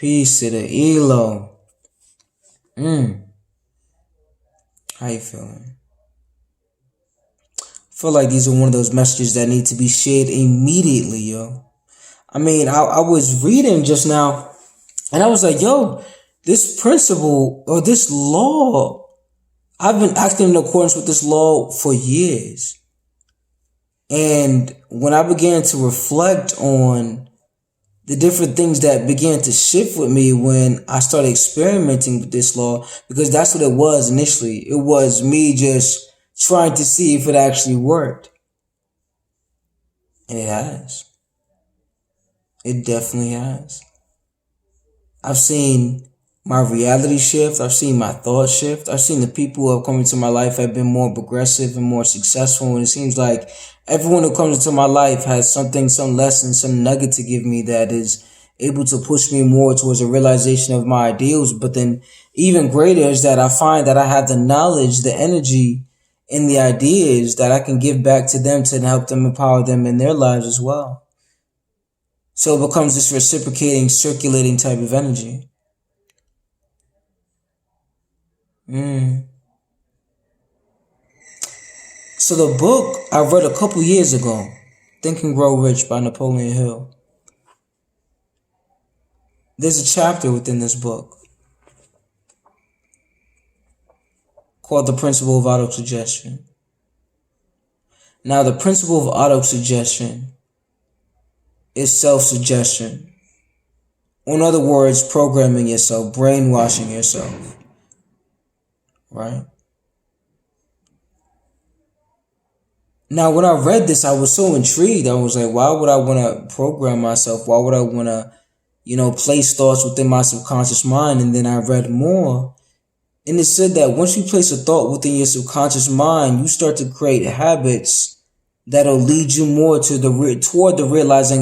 Peace to the Elo. How you feeling? I feel like these are one of those messages that need to be shared immediately, yo. I mean, I was reading just now, and I was like, yo, this principle or this law, I've been acting in accordance with this law for years. And when I began to reflect on the different things that began to shift with me when I started experimenting with this law, because that's what it was initially. It was me just trying to see if it actually worked. And it has. It definitely has. I've seen my reality shift. I've seen my thoughts shift. I've seen the people who have come into my life have been more progressive and more successful. And it seems like everyone who comes into my life has something, some lesson, some nugget to give me that is able to push me more towards a realization of my ideals. But then even greater is that I find that I have the knowledge, the energy, and the ideas that I can give back to them to help them empower them in their lives as well. So it becomes this reciprocating, circulating type of energy. So the book I read a couple years ago, Think and Grow Rich by Napoleon Hill. There's a chapter within this book called The Principle of Autosuggestion. Now, the principle of autosuggestion is self-suggestion. In other words, programming yourself, brainwashing yourself. Right? Now, when I read this, I was so intrigued. I was like, why would I want to program myself? Why would I want to, place thoughts within my subconscious mind? And then I read more. And it said that once you place a thought within your subconscious mind, you start to create habits that'll lead you more to toward the realizing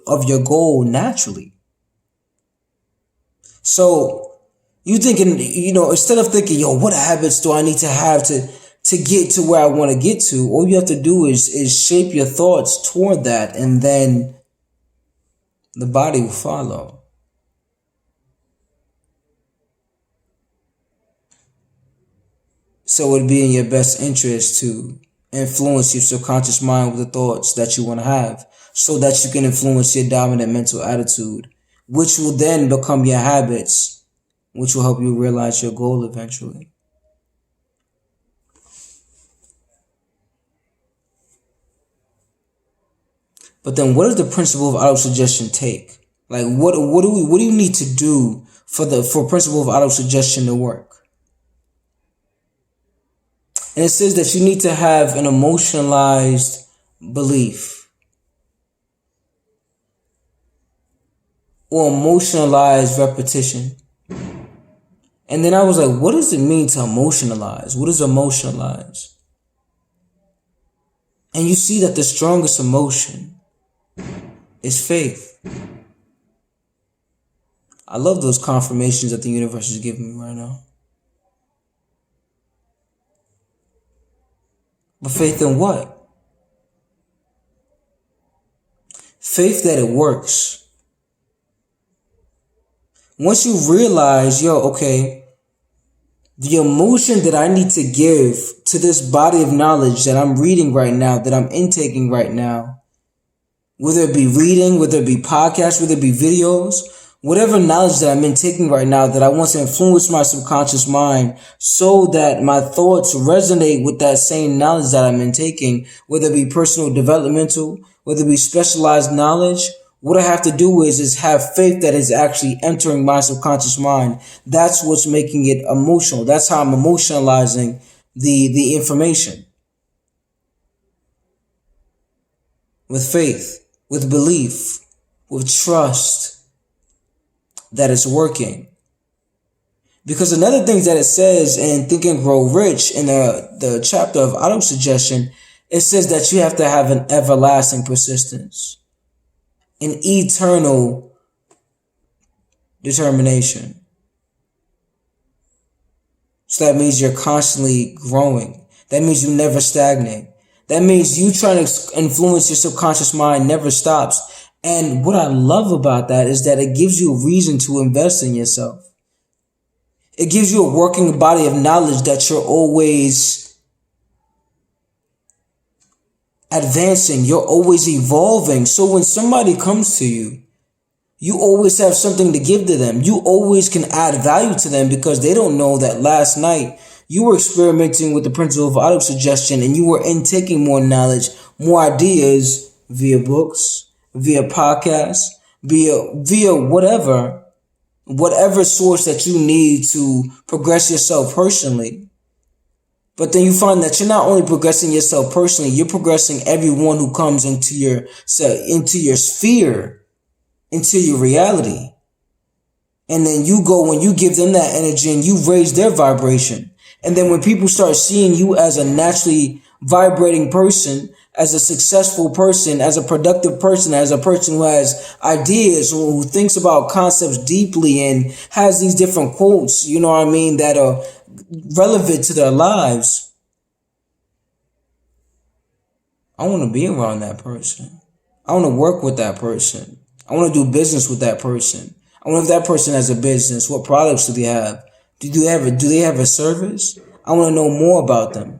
of your goal naturally. So you thinking, instead of thinking, what habits do I need to have to get to where I want to get to? All you have to do is shape your thoughts toward that, and then the body will follow. So it'd be in your best interest to influence your subconscious mind with the thoughts that you want to have, so that you can influence your dominant mental attitude, which will then become your habits, which will help you realize your goal eventually. But then what does the principle of autosuggestion take? Like, what do you need to do for principle of autosuggestion to work? And it says that you need to have an emotionalized belief or emotionalized repetition. And then I was like, what does it mean to emotionalize? What is emotionalize? And you see that the strongest emotion is faith. I love those confirmations that the universe is giving me right now. But faith in what? Faith that it works. Once you realize, the emotion that I need to give to this body of knowledge that I'm reading right now, that I'm intaking right now, whether it be reading, whether it be podcasts, whether it be videos, whatever knowledge that I'm intaking right now, that I want to influence my subconscious mind so that my thoughts resonate with that same knowledge that I'm intaking, whether it be personal developmental, whether it be specialized knowledge, what I have to do is have faith that is actually entering my subconscious mind. That's what's making it emotional. That's how I'm emotionalizing the information. With faith, with belief, with trust that it's working. Because another thing that it says in Think and Grow Rich in the chapter of autosuggestion, it says that you have to have an everlasting persistence, an eternal determination. So that means you're constantly growing. That means you never stagnate. That means you trying to influence your subconscious mind never stops. And what I love about that is that it gives you a reason to invest in yourself. It gives you a working body of knowledge that you're always advancing. You're always evolving. So when somebody comes to you, you always have something to give to them. You always can add value to them because they don't know that last night you were experimenting with the principle of autosuggestion and you were intaking more knowledge, more ideas via books, via podcasts, via whatever source that you need to progress yourself personally. But then you find that you're not only progressing yourself personally, you're progressing everyone who comes into your sphere, into your reality. And then when you give them that energy and you raise their vibration. And then when people start seeing you as a naturally vibrating person, as a successful person, as a productive person, as a person who has ideas, who thinks about concepts deeply and has these different quotes, you know what I mean, that are relevant to their lives, I want to be around that person. I want to work with that person. I want to do business with that person. I wonder if that person has a business. What products do they have? Do they have a service? I want to know more about them.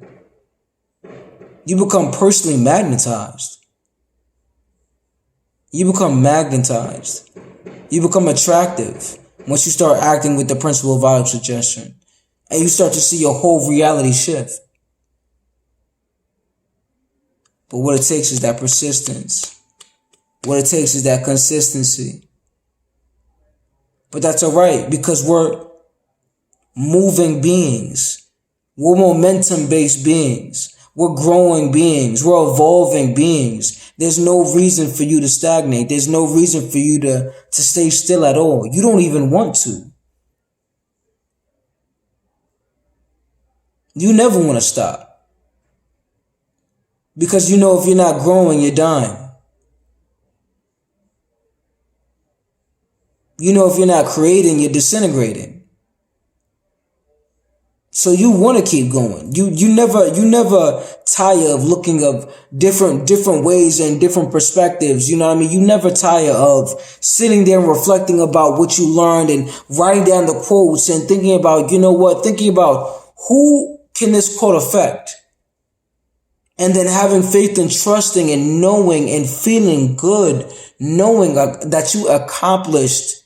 You become personally magnetized. You become magnetized. You become attractive once you start acting with the principle of autosuggestion. And you start to see your whole reality shift. But what it takes is that persistence. What it takes is that consistency. But that's all right because we're moving beings. We're momentum-based beings. We're growing beings. We're evolving beings. There's no reason for you to stagnate. There's no reason for you to stay still at all. You don't even want to. You never want to stop. Because you know if you're not growing, you're dying. You know if you're not creating, you're disintegrating. So you want to keep going. You never tire of looking of different ways and different perspectives. You know what I mean? You never tire of sitting there and reflecting about what you learned and writing down the quotes and thinking about, thinking about who can this quote affect? And then having faith and trusting and knowing and feeling good, knowing that you accomplished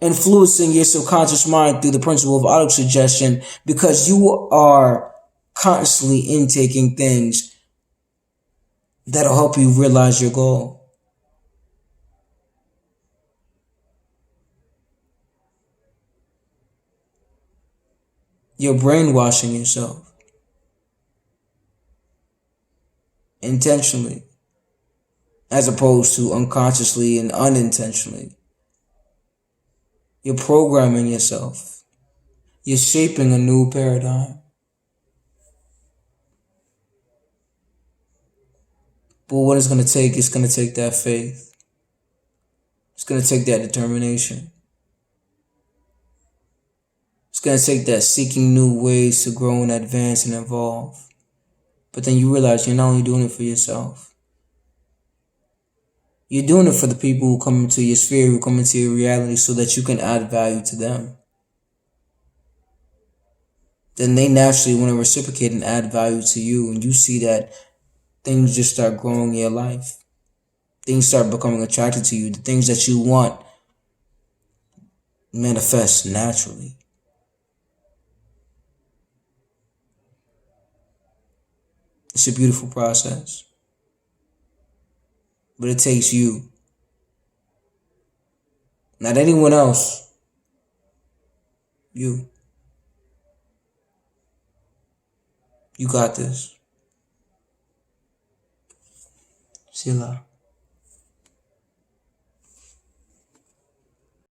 influencing your subconscious mind through the principle of autosuggestion because you are constantly intaking things that'll help you realize your goal. You're brainwashing yourself intentionally as opposed to unconsciously and unintentionally. You're programming yourself. You're shaping a new paradigm. But what it's going to take that faith. It's going to take that determination. It's going to take that seeking new ways to grow and advance and evolve. But then you realize you're not only doing it for yourself. You're doing it for the people who come into your sphere, who come into your reality so that you can add value to them. Then they naturally want to reciprocate and add value to you. And you see that things just start growing in your life. Things start becoming attracted to you. The things that you want manifest naturally. It's a beautiful process. But it takes you. Not anyone else. You. You got this. See you later.